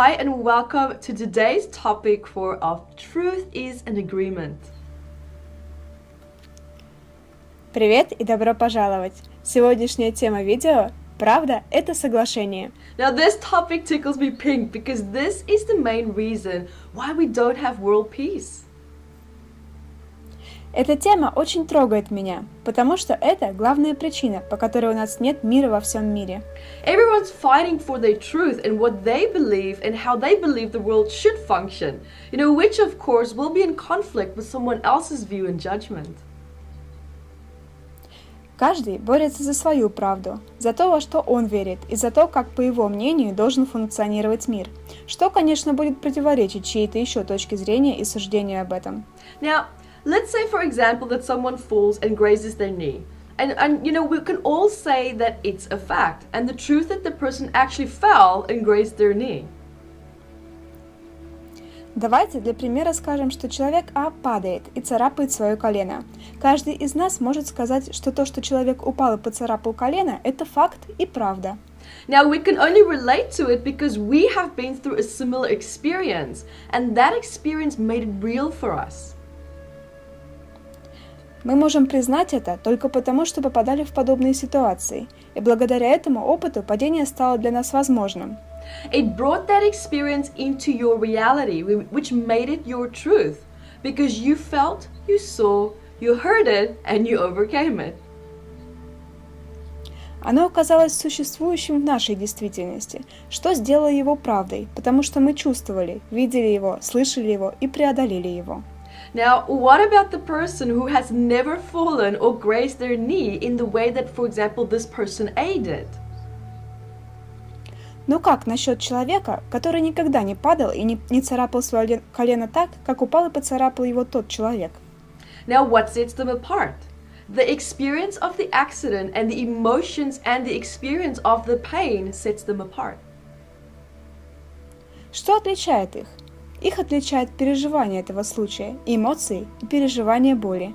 Hi and welcome to today's topic of truth is an agreement. Привет и добро пожаловать! Сегодняшняя тема видео «Правда – это соглашение». Now this topic tickles me pink because this is the main reason why we don't have world peace. Эта тема очень трогает меня, потому что это главная причина, по которой у нас нет мира во всем мире. Everyone's fighting for their truth and what they believe and how they believe the world should function, which of course will be in conflict with someone else's view and judgment. Каждый борется за свою правду, за то, во что он верит, и за то, как, по его мнению, должен функционировать мир, что, конечно, будет противоречить чьей-то еще точке зрения и суждению об этом. Now, let's say, for example, that someone falls and grazes their knee. And we can all say that it's a fact. And the truth that the person actually fell and grazed their knee. Давайте для примера скажем, что человек А падает и царапает свое колено. Каждый из нас может сказать, что то, что человек упал и поцарапал колено, это факт и правда. Now we can only relate to it because we have been through a similar experience. And that experience made it real for us. Мы можем признать это только потому, что попадали в подобные ситуации, и благодаря этому опыту падение стало для нас возможным. It brought that experience into your reality, which made it your truth, because you felt, you saw, you heard it, and you overcame it. Оно оказалось существующим в нашей действительности, что сделало его правдой, потому что мы чувствовали, видели его, слышали его и преодолели его. Now, what about the person who has never fallen or grazed their knee in the way that, for example, this person A did? Но как насчет человека, который никогда не падал и не царапал свое колено так, как упал и поцарапал его тот человек? Now, what sets them apart? The experience of the accident and the emotions and the experience of the pain sets them apart. Что отличает их? Их отличает переживание этого случая, эмоции и переживание боли.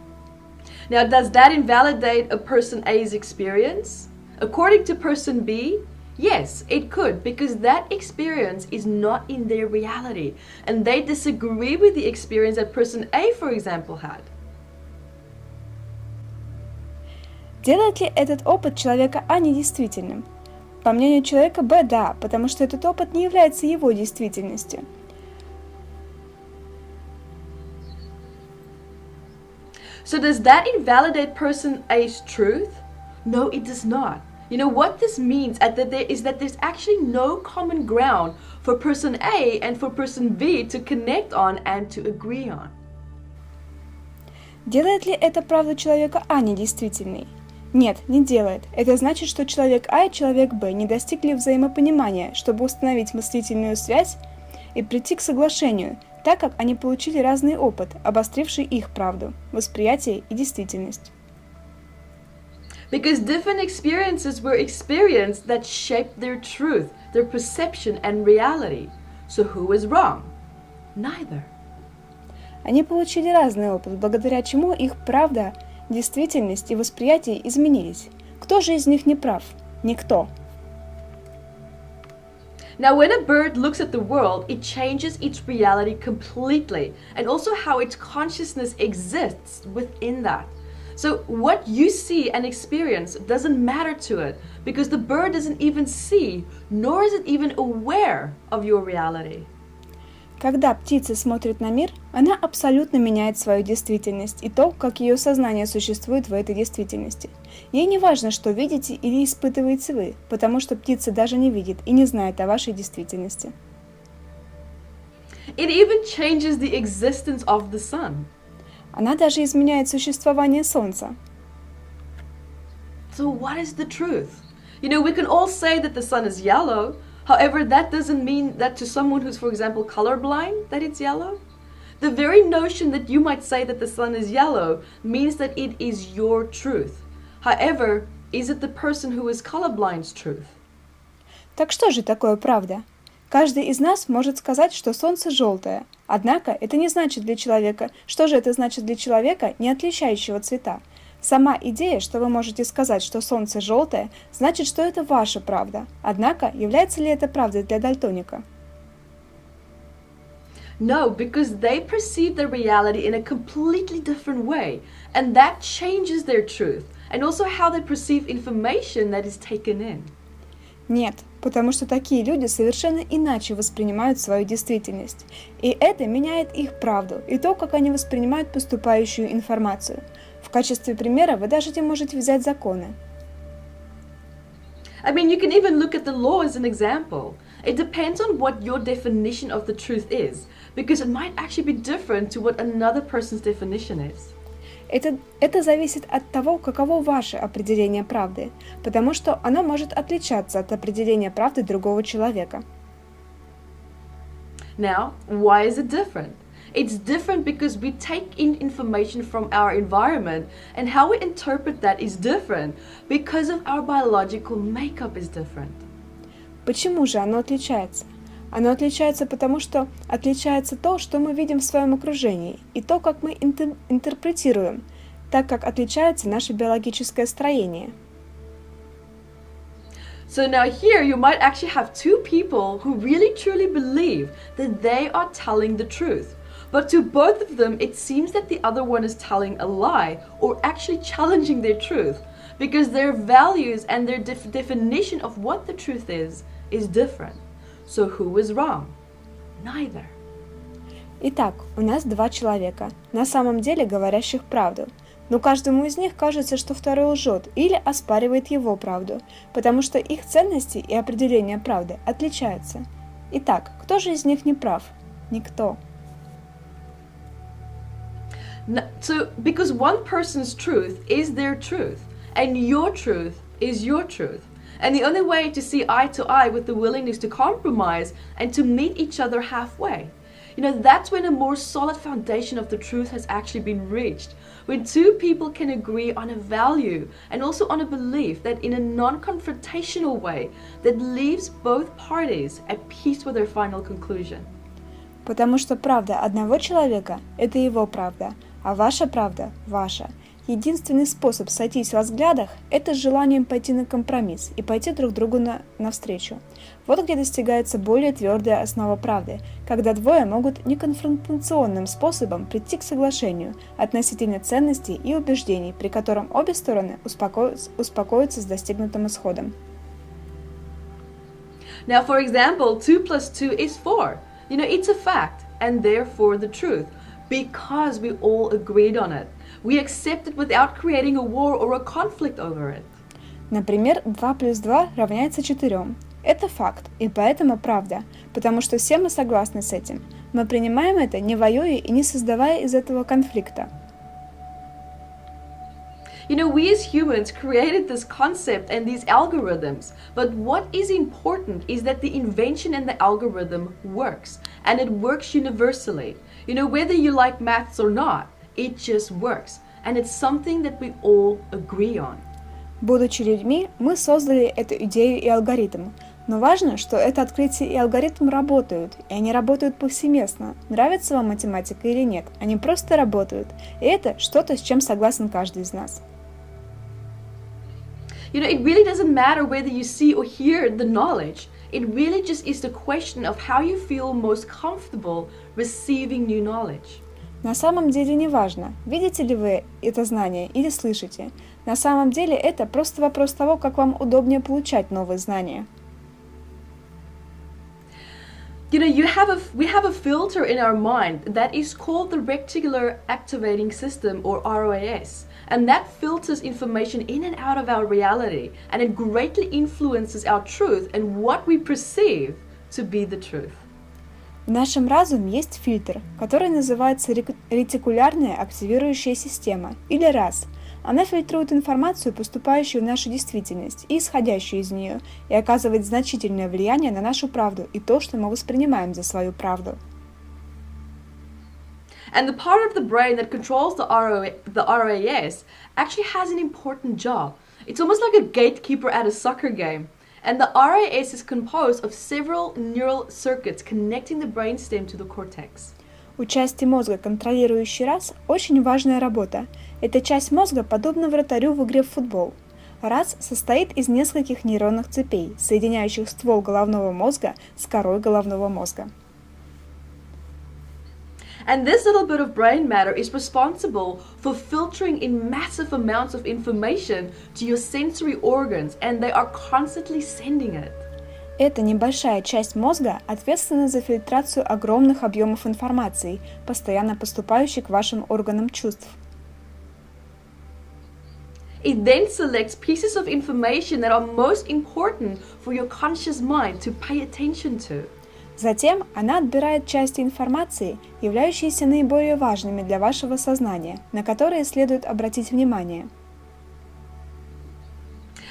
Now, does that invalidate a person A's experience? According to person B, yes, it could, because that experience is not in their reality, and they disagree with the experience that person A, for example, had. Делает ли этот опыт человека А недействительным? По мнению человека Б, да, потому что этот опыт не является его действительностью. So does that invalidate person A's truth? No, it does not. What this means is that there's actually no common ground for person A and for person B to connect on and to agree on. Делает ли это правду человека А недействительной? Нет, не делает. Это значит, что человек А и человек Б не достигли взаимопонимания, чтобы установить мыслительную связь и прийти к соглашению, так как они получили разный опыт, обостривший их правду, восприятие и действительность. Because different experiences were experienced that shaped their truth, their perception and reality. So who is wrong? Neither. Они получили разный опыт, благодаря чему их правда, действительность и восприятие изменились. Кто же из них не прав? Никто. Now, when a bird looks at the world, it changes its reality completely, and also how its consciousness exists within that. So what you see and experience doesn't matter to it, because the bird doesn't even see, nor is it even aware of your reality. Когда птица смотрит на мир, она абсолютно меняет свою действительность и то, как ее сознание существует в этой действительности. Ей не важно, что видите или испытываете вы, потому что птица даже не видит и не знает о вашей действительности. It even changes the existence of the sun. Она даже изменяет существование Солнца. So what is the truth? We can all say that the sun is yellow. However, that doesn't mean that to someone who's, for example, colorblind, that it's yellow. The very notion that you might say that the sun is yellow means that it is your truth. However, is it the person who is colorblind's truth? Так что же такое правда? Каждый из нас может сказать, что солнце желтое. Однако это не значит для человека. Что же это значит для человека, не отличающего цвета? Сама идея, что вы можете сказать, что солнце желтое, значит, что это ваша правда. Однако, является ли это правдой для дальтоника? No, because they perceive their reality in a completely different way, and that changes their truth, and also how they perceive information that is taken in. Нет, потому что такие люди совершенно иначе воспринимают свою действительность, и это меняет их правду и то, как они воспринимают поступающую информацию. В качестве примера вы даже можете взять законы. I mean, you can even look at the law as an example. It depends on what your definition of the truth is, because it might actually be different to what another person's definition is. Это зависит от того, каково ваше определение правды, потому что оно может отличаться от определения правды другого человека. Now, why is it different? It's different because we take in information from our environment, and how we interpret that is different because of our biological makeup is different. Почему же оно отличается? Оно отличается потому, что отличается то, что мы видим в своем окружении, и то, как мы интерпретируем, так как отличается наше биологическое строение. So now here you might actually have two people who really truly believe that they are telling the truth. But to both of them, it seems that the other one is telling a lie or actually challenging their truth because their values and their definition of what the truth is different. So who is wrong? Neither. Итак, у нас два человека, на самом деле говорящих правду, но каждому из них кажется, что второй лжет или оспаривает его правду, потому что их ценности и определение правды отличаются. Итак, кто же из них не прав? Никто. So, because one person's truth is their truth, and your truth is your truth. And the only way to see eye to eye with the willingness to compromise and to meet each other halfway. That's when a more solid foundation of the truth has actually been reached. When two people can agree on a value and also on a belief that in a non-confrontational way that leaves both parties at peace with their final conclusion. Потому что правда одного человека – это его правда, а ваша правда – ваша. Единственный способ сойтись во взглядах – это с желанием пойти на компромисс и пойти друг другу навстречу. Вот где достигается более твердая основа правды, когда двое могут неконфронтационным способом прийти к соглашению относительно ценностей и убеждений, при котором обе стороны успокоятся с достигнутым исходом. Now, for example, 2 plus 2 is 4. It's a fact, and therefore the truth, because we all agreed on it. We accept it without creating a war or a conflict over it. Например, 2 плюс 2 равняется 4. Это факт, и поэтому правда, потому что все мы согласны с этим. Мы принимаем это, не воюя и не создавая из этого конфликта. We as humans created this concept and these algorithms, but what is important is that the invention and the algorithm works, and it works universally. Whether you like maths or not, it just works, and it's something that we all agree on. Будучи людьми, мы создали эту идею и алгоритм. Но важно, что это открытие и алгоритм работают, и они работают повсеместно. Нравится вам математика или нет, они просто работают. И это что-то, с чем согласен каждый из нас. It really doesn't matter whether you see or hear the knowledge. It really just is the question of how you feel most comfortable receiving new knowledge. На самом деле не важно, видите ли вы это знание или слышите. На самом деле это просто вопрос того, как вам удобнее получать новые знания. We have a filter in our mind that is called the reticular activating system, or RAS, and that filters information in and out of our reality, and it greatly influences our truth and what we perceive to be the truth. В нашем разуме есть фильтр, который называется ретикулярная активирующая система, или RAS. Она фильтрует информацию, поступающую в нашу действительность и исходящую из нее, и оказывает значительное влияние на нашу правду и то, что мы воспринимаем за свою правду. And the part of the brain that controls the RAS actually has an important job. It's almost like a gatekeeper at a soccer game. And the RAS is composed of several neural circuits connecting the brainstem to the cortex. У части мозга, контролирующей RAS, очень важная работа. Эта часть мозга подобна вратарю в игре в футбол. RAS состоит из нескольких нейронных цепей, соединяющих ствол головного мозга с корой головного мозга. And this little bit of brain matter is responsible for filtering in massive amounts of information to your sensory organs, and they are constantly sending it. Эта небольшая часть мозга ответственна за фильтрацию огромных объемов информации, постоянно поступающей к вашим органам чувств. It then selects pieces of information that are most important for your conscious mind to pay attention to. Затем она отбирает части информации, являющиеся наиболее важными для вашего сознания, на которые следует обратить внимание.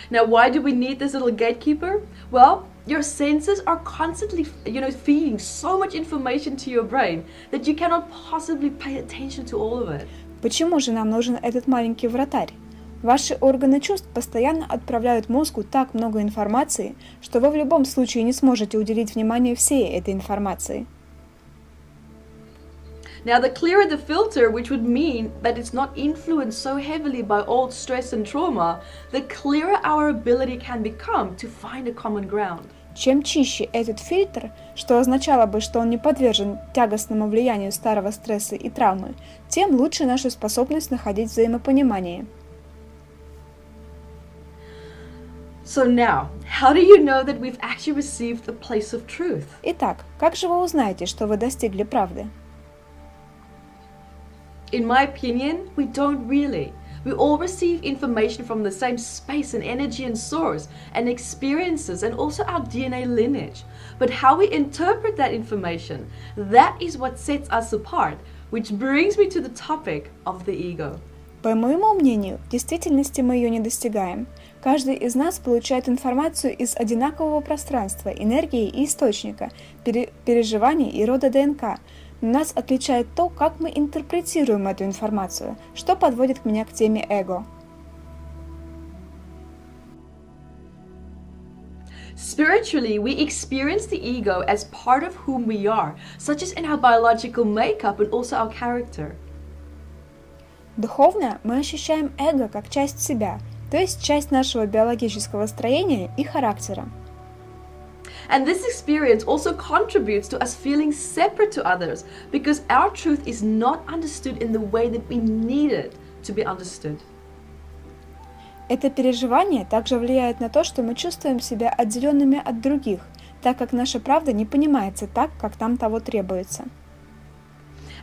Now, why do we need this little gatekeeper? Well, your senses are constantly, feeding so much information to your brain that you cannot possibly pay attention to all of it. Почему же нам нужен этот маленький вратарь? Ваши органы чувств постоянно отправляют мозгу так много информации, что вы в любом случае не сможете уделить внимание всей этой информации. Now, the clearer the filter, which would mean that it's not influenced so heavily by old stress and trauma, the clearer our ability can become to find a common ground. Чем чище этот фильтр, что означало бы, что он не подвержен тягостному влиянию старого стресса и травмы, тем лучше наша способность находить взаимопонимание. So now, how do you know that we've actually received a place of truth? Итак, как же вы узнаете, что вы достигли правды? In my opinion, we don't really. We all receive information from the same space and energy and source and experiences and also our DNA lineage. But how we interpret that information, that is what sets us apart, which brings me to the topic of the ego. По моему мнению, в действительности мы ее не достигаем. Каждый из нас получает информацию из одинакового пространства, энергии и источника, переживаний и рода ДНК. Но нас отличает то, как мы интерпретируем эту информацию, что подводит меня к теме эго. Spiritually, we experience the ego as part of whom we are, such as in our biological makeup and also our character. Духовно мы ощущаем эго как часть себя, то есть часть нашего биологического строения и характера. And this experience also contributes to us feeling separate to others because our truth is not understood in the way that we need it to be understood. Это переживание также влияет на то, что мы чувствуем себя отделенными от других, так как наша правда не понимается так, как нам того требуется.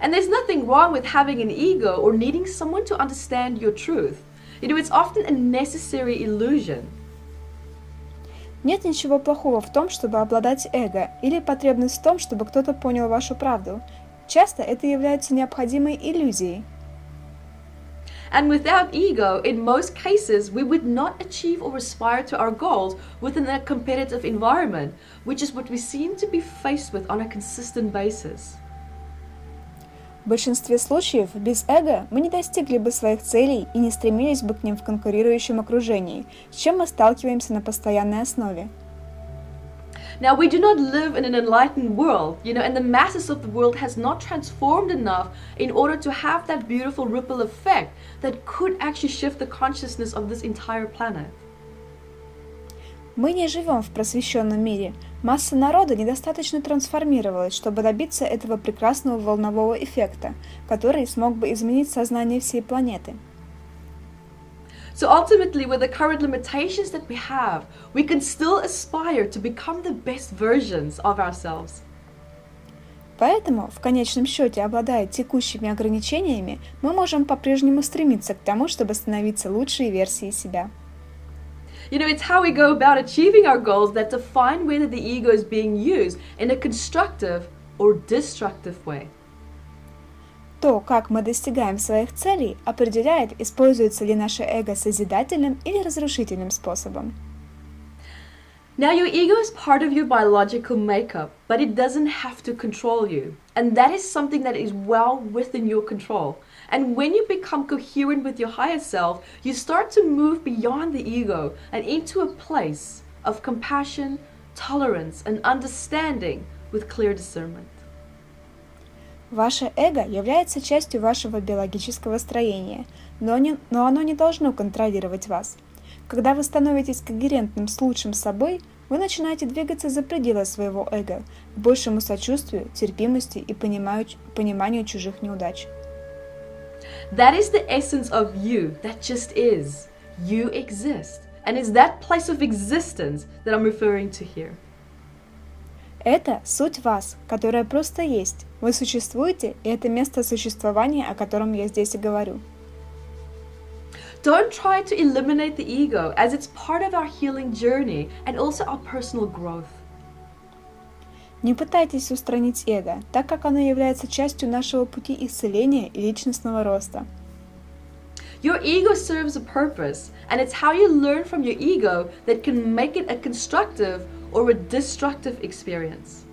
And there's nothing wrong with having an ego or needing someone to understand your truth. It's often a necessary illusion. Нет ничего плохого в том, чтобы обладать эго, или потребность в том, чтобы кто-то понял вашу правду. Часто это является необходимой иллюзией. And without ego, in most cases, we would not achieve or aspire to our goals within a competitive environment, which is what we seem to be faced with on a consistent basis. В большинстве случаев без эго мы не достигли бы своих целей и не стремились бы к ним в конкурирующем окружении, с чем мы сталкиваемся на постоянной основе. Now, we do not live in an enlightened world, and the masses of the world has not transformed enough in order to have that beautiful ripple effect that could actually shift the consciousness of this entire planet. Мы не живем в просвещенном мире. Масса народа недостаточно трансформировалась, чтобы добиться этого прекрасного волнового эффекта, который смог бы изменить сознание всей планеты. So ultimately, with the current limitations that we have, we can still aspire to become the best versions of ourselves. Поэтому, в конечном счете, обладая текущими ограничениями, мы можем по-прежнему стремиться к тому, чтобы становиться лучшей версией себя. It's how we go about achieving our goals that define whether the ego is being used in a constructive or destructive way. То, как мы достигаем своих целей, определяет, используется ли наше эго созидательным или разрушительным способом. Now, your ego is part of your biological makeup, but it doesn't have to control you. And that is something that is well within your control. And when you become coherent with your higher self, you start to move beyond the ego and into a place of compassion, tolerance, and understanding with clear discernment. Ваше эго является частью вашего биологического строения, но оно не должно контролировать вас. Когда вы становитесь когерентным с лучшим собой, вы начинаете двигаться за пределы своего эго, к большему сочувствию, терпимости и пониманию чужих неудач. That is the essence of you, that just is. You exist. And it's that place of existence that I'm referring to here. Это суть вас, которая просто есть. Вы существуете, и это место существования, о котором я здесь и говорю. Don't try to eliminate the ego, as it's part of our healing journey and also our personal growth. Не пытайтесь устранить эго, так как оно является частью нашего пути исцеления и личностного роста. Your ego serves a purpose, and it's how you learn from your ego that can make it a constructive or a destructive experience.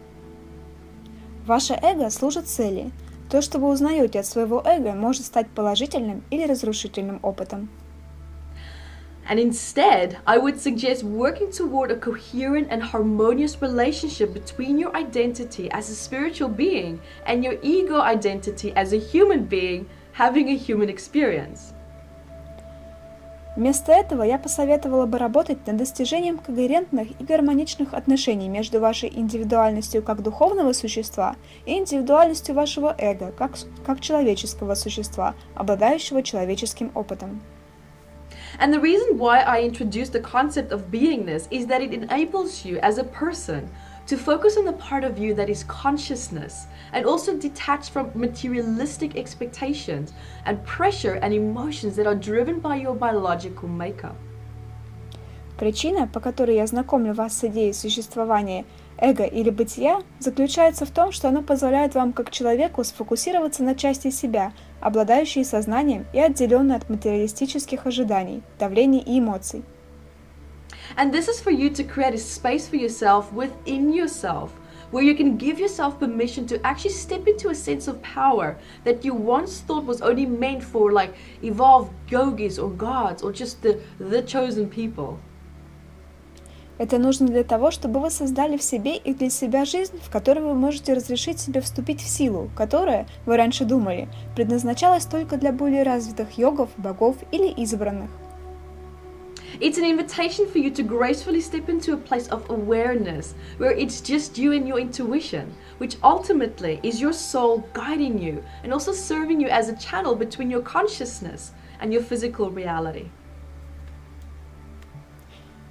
Ваше эго служит цели. То, что вы узнаете от своего эго, может стать положительным или разрушительным опытом. And instead, I would suggest working toward a coherent and harmonious relationship between your identity as a spiritual being and your ego identity as a human being having a human experience. Вместо этого я посоветовала бы работать над достижением когерентных и гармоничных отношений между вашей индивидуальностью как духовного существа и индивидуальностью вашего эго как человеческого существа, обладающего человеческим опытом. And the reason why I introduced the concept of beingness is that it enables you as a person to focus on the part of you that is consciousness and also detach from materialistic expectations and pressure and emotions that are driven by your biological makeup. Причина, по которой я знакомлю вас с идеей существования эго или бытия, заключается в том, что оно позволяет вам как человеку сфокусироваться на части себя, обладающей сознанием и отделенной от материалистических ожиданий, давлений и эмоций. And this is for you to create a space for yourself within yourself, where you can give yourself permission to actually step into a sense of power that you once thought was only meant for like evolved yogis or gods or just the chosen people. Это нужно для того, чтобы вы создали в себе и для себя жизнь, в которой вы можете разрешить себе вступить в силу, которая, вы раньше думали, предназначалась только для более развитых йогов, богов или избранных. It's an invitation for you to gracefully step into a place of awareness where it's just you and your intuition, which ultimately is your soul guiding you and also serving you as a channel between your consciousness and your physical reality.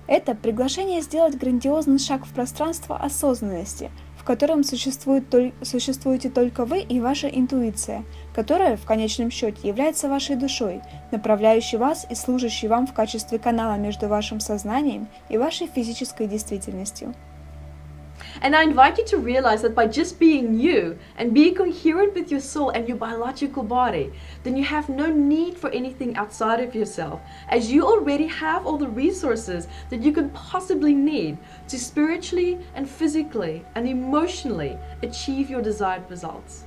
Это приглашение сделать грандиозный шаг в пространство осознанности, в котором существуете только вы и ваша интуиция, которая в конечном счете является вашей душой, направляющей вас и служащей вам в качестве канала между вашим сознанием и вашей физической действительностью. And I invite you to realize that by just being you and being coherent with your soul and your biological body, then you have no need for anything outside of yourself, as you already have all the resources that you can possibly need to spiritually and physically and emotionally achieve your desired results.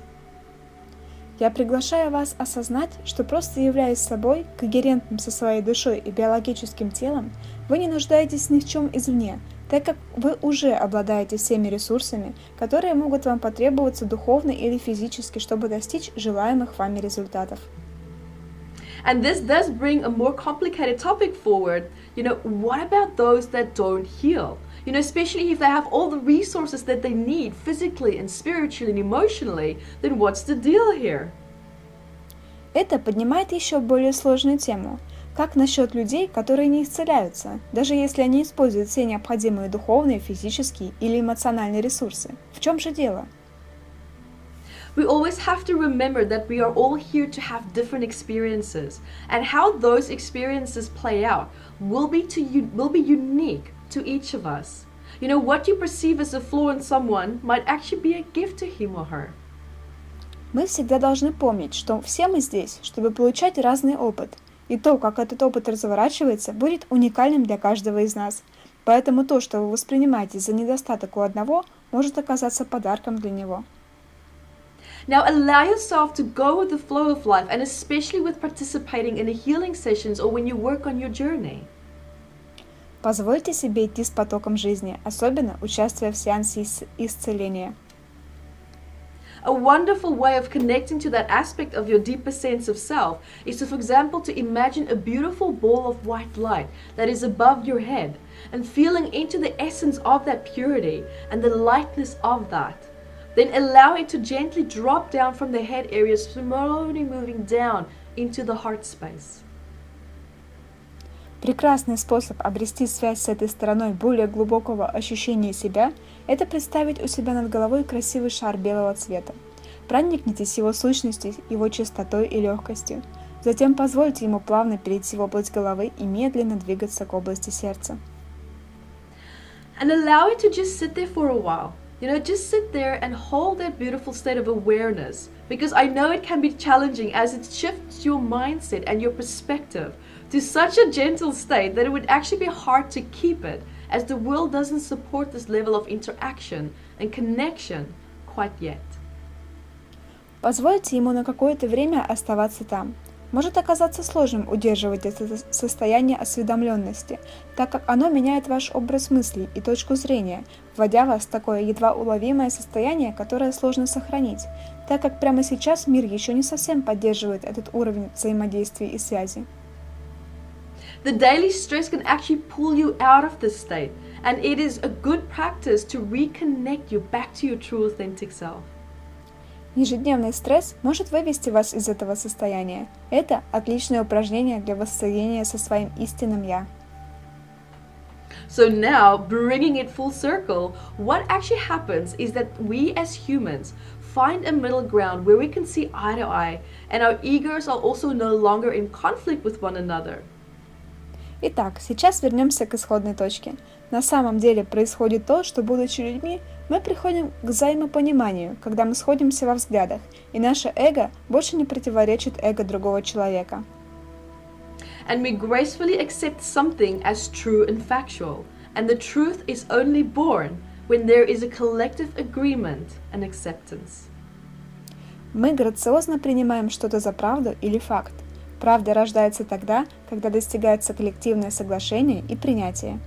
Я приглашаю вас осознать, что просто являясь собой, когерентным со своей душой и биологическим телом, вы не нуждаетесь ни в чем извне, так как вы уже обладаете всеми ресурсами, которые могут вам потребоваться духовно или физически, чтобы достичь желаемых вами результатов. And this does bring a more complicated topic forward. What about those that don't heal? Especially if they have all the resources that they need physically and spiritually and emotionally, then what's the deal here? Это поднимает еще более сложную тему. Как насчет людей, которые не исцеляются, даже если они используют все необходимые духовные, физические или эмоциональные ресурсы? В чем же дело? We always have to remember that we are all here to have different experiences, and how those experiences play out will be unique to each of us. What you perceive as a flaw in someone might actually be a gift to him or her. Мы всегда должны помнить, что все мы здесь, чтобы получать разный опыт, и то, как этот опыт разворачивается, будет уникальным для каждого из нас. Поэтому то, что вы воспринимаете за недостаток у одного, может оказаться подарком для него. Now allow yourself to go with the flow of life, and especially with participating in the healing sessions or when you work on your journey. Позвольте себе идти с потоком жизни, особенно участвуя в сеансе исцеления. A wonderful way of connecting to that aspect of your deeper sense of self is to, for example, to imagine a beautiful ball of white light that is above your head and feeling into the essence of that purity and the lightness of that. Then allow it to gently drop down from the head area, slowly moving down into the heart space. Прекрасный способ обрести связь с этой стороной более глубокого ощущения себя – это представить у себя над головой красивый шар белого цвета. Проникнитесь его сущностью, его чистотой и легкостью. Затем позвольте ему плавно перейти в область головы и медленно двигаться к области сердца. And allow it to just sit there for a while. Just sit there and hold that beautiful state of awareness, because I know it can be challenging as it shifts your mindset and your perspective to such a gentle state that it would actually be hard to keep it, as the world doesn't support this level of interaction and connection quite yet. Позвольте ему на какое-то время оставаться там. Может оказаться сложным удерживать это состояние осведомленности, так как оно меняет ваш образ мыслей и точку зрения, вводя вас в такое едва уловимое состояние, которое сложно сохранить, так как прямо сейчас мир еще не совсем поддерживает этот уровень взаимодействия и связи. The daily stress can actually pull you out of this state, and it is a good practice to reconnect you back to your true authentic self. Ежедневный стресс может вывести вас из этого состояния. Это отличное упражнение для воссоединения со своим истинным «Я». So now, bringing it full circle, what actually happens is that we as humans find a middle ground where we can see eye to eye, and our egos are also no longer in conflict with one another. Итак, сейчас вернемся к исходной точке. На самом деле происходит то, что, будучи людьми, мы приходим к взаимопониманию, когда мы сходимся во взглядах, и наше эго больше не противоречит эго другого человека. And we gracefully accept something as true and factual, and the truth is only born when there is a collective agreement and acceptance. Мы грациозно принимаем что-то за правду или факт. Правда рождается тогда, когда достигается коллективное соглашение и принятие.